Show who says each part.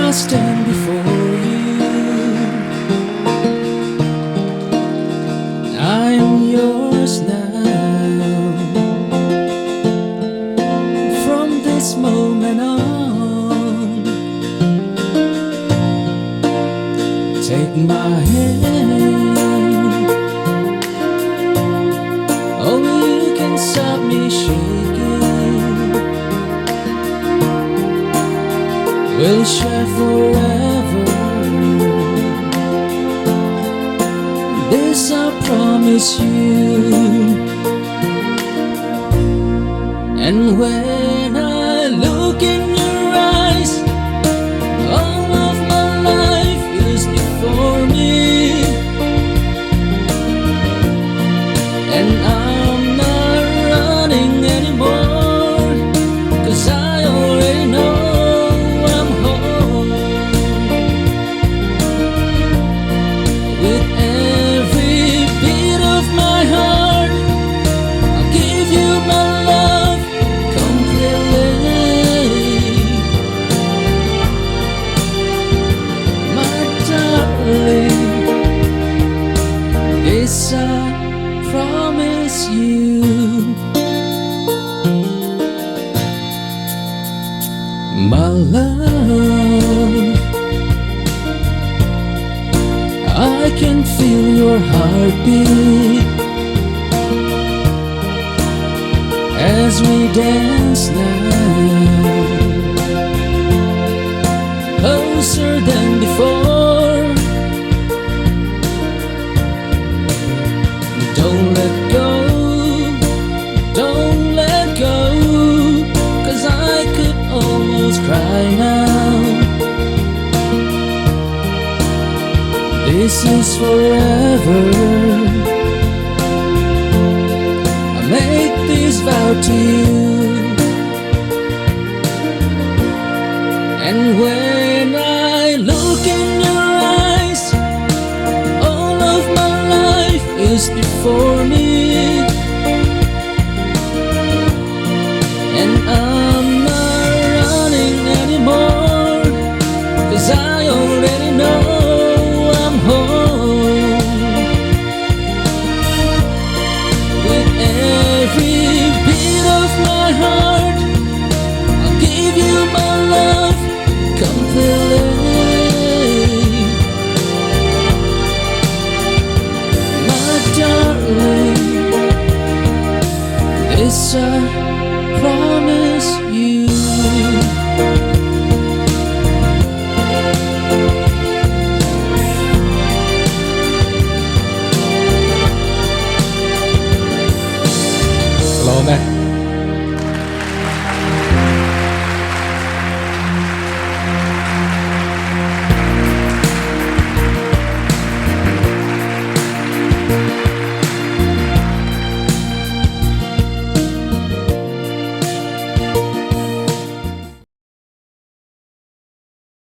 Speaker 1: I stand before you, I am yours now. From this moment on, take my hand. Only you can stop me shaking. We'll share forever. This I promise you. And when I look in your eyes, all of my life is before me. And I'm not running anymore, 'cause I already know I'm home. With every beat of my heart, I'll give you my love completely. My darling, this I promise you. My love, I can feel your heartbeat as we dance now, closer than before. Don't let go, don't let go, 'cause I could almost cry now. This is forever. I make this vow to you. And when I look in your eyes, all of my life is before me. And I'm not running anymore, 'cause I already know I'm home. With every beat of my heart, I'll give you my love completely. My darling, this I promise you.
Speaker 2: Salome.